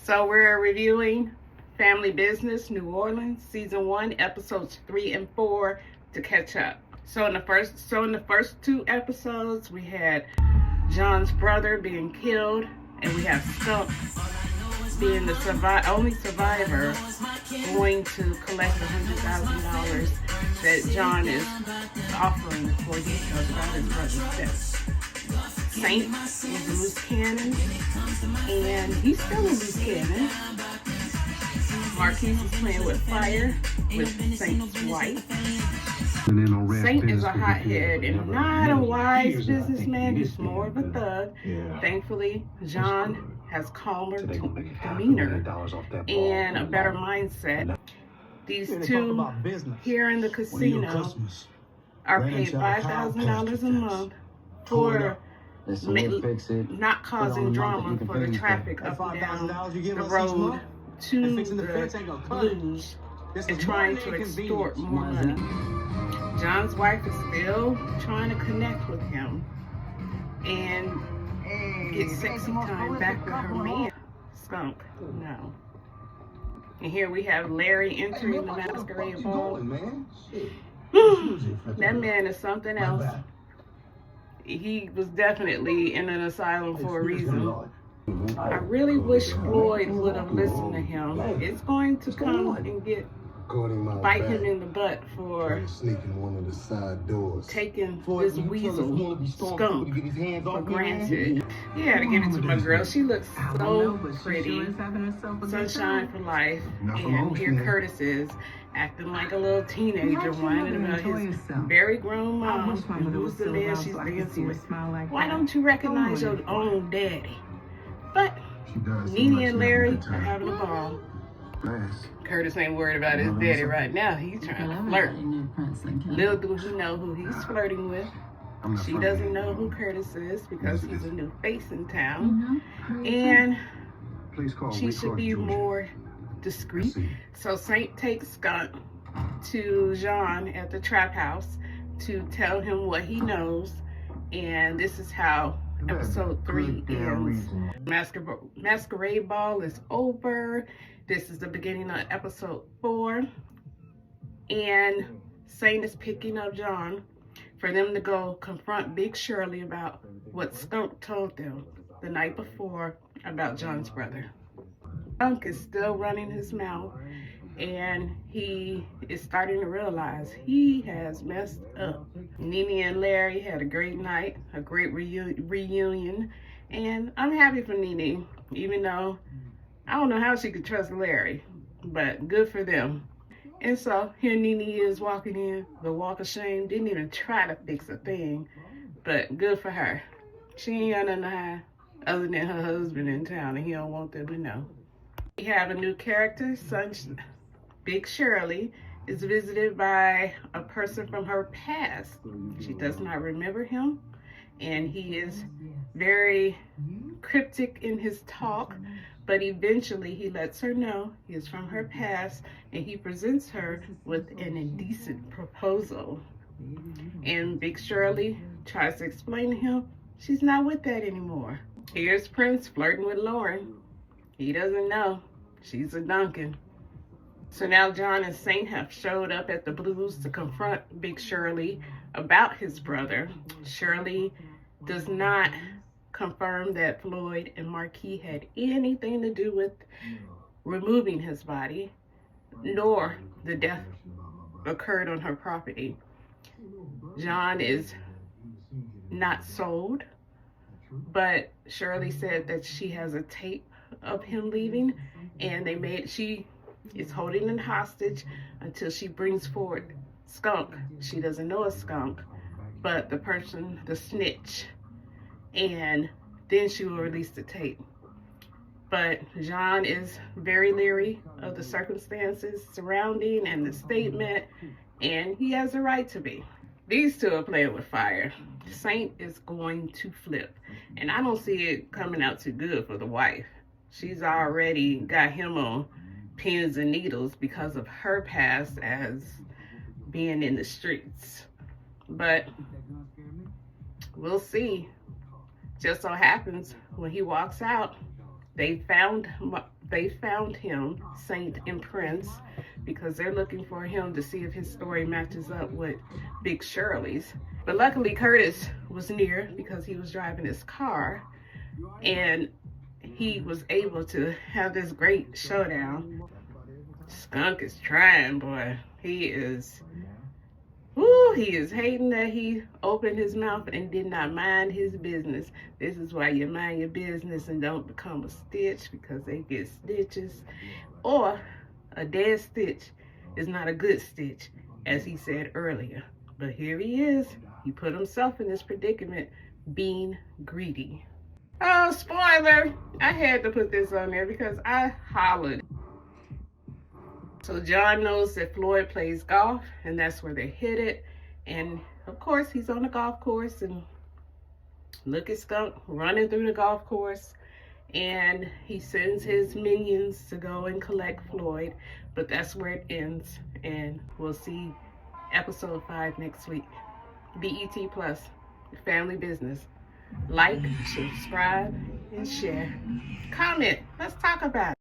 So we're reviewing Family Business, New Orleans, Season 1, Episodes 3 and 4 to catch up. So in the first two episodes, we had John's brother being killed, and we have Skunk being the only survivor going to collect the $100,000 that John is offering for details about his brother's death. Saint is a loose cannon, and he's still a loose cannon. Marquis is playing with fire with Saint's wife. Saint is a hothead and not a wise businessman. He's more of a thug. Thankfully, John has calmer demeanor and a better mindset. These two here in the casino are paid $5,000 a month for not causing drama for the traffic up and down the road to the blues and trying to extort more money. John's wife is still trying to connect with him and get sexy time back with her man. Skunk, no. And here we have Larry entering the masquerade ball. That man is something else. He was definitely in an asylum for a reason. I really wish Floyd would have listened to him. It's going to come and bite him in the butt for taking this weasel Skunk for granted. He had to give it to my girl. She looks so pretty. Sunshine for life. And here Curtis is acting like a little teenager, whining about his very grown mom, who's the man she's dancing with. Why don't you recognize your own daddy? But Nene and Larry are having a ball. Curtis ain't worried about his daddy right now. He's trying to flirt. Little do he know who he's flirting with. She doesn't know who Curtis is because he's a new face in town. And she should be more discreet. So Saint takes Skunk to Jean at the trap house to tell him what he knows. And this is how episode 3 ends. Masquerade ball is over. This is the beginning of episode 4. And Saint is picking up John for them to go confront Big Shirley about what Skunk told them the night before about John's brother. Skunk is still running his mouth, and he is starting to realize he has messed up. Nene and Larry had a great night, a great reunion, and I'm happy for Nene, even though I don't know how she could trust Larry, but good for them. And so here Nene is walking in, the walk of shame, didn't even try to fix a thing, but good for her. She ain't got nothing to hide other than her husband in town, and he don't want them to know. We have a new character, Big Shirley is visited by a person from her past. She does not remember him, and he is very cryptic in his talk, but eventually he lets her know he is from her past, and he presents her with an indecent proposal. And Big Shirley tries to explain to him she's not with that anymore. Here's Prince flirting with Lauren. He doesn't know she's a Duncan. So now John and Saint have showed up at the Blues to confront Big Shirley about his brother. Shirley does not confirm that Floyd and Marquis had anything to do with removing his body, nor the death occurred on her property. John is not sold, but Shirley said that she has a tape of him leaving, and she is holding him hostage until she brings forward Skunk. She doesn't know a Skunk, but the snitch, and then she will release the tape. But John is very leery of the circumstances surrounding and the statement, and he has a right to be. These two are playing with fire. Saint is going to flip, and I don't see it coming out too good for the wife. She's already got him on pins and needles because of her past as being in the streets. But we'll see. Just so happens when he walks out, they found they found him, Saint and Prince, because they're looking for him to see if his story matches up with Big Shirley's. But luckily Curtis was near because he was driving his car, and he was able to have this great showdown. Skunk is trying, boy. He is hating that he opened his mouth and did not mind his business. This is why you mind your business and don't become a stitch, because they get stitches. Or a dead stitch is not a good stitch, as he said earlier. But here he is. He put himself in this predicament, being greedy. Oh, spoiler! I had to put this on there because I hollered. So John knows that Floyd plays golf, and that's where they hit it. And of course, he's on the golf course, and look at Skunk running through the golf course. And he sends his minions to go and collect Floyd, but that's where it ends. And we'll see episode 5 next week. BET Plus, family business. Like, subscribe, and share. Comment. Let's talk about it.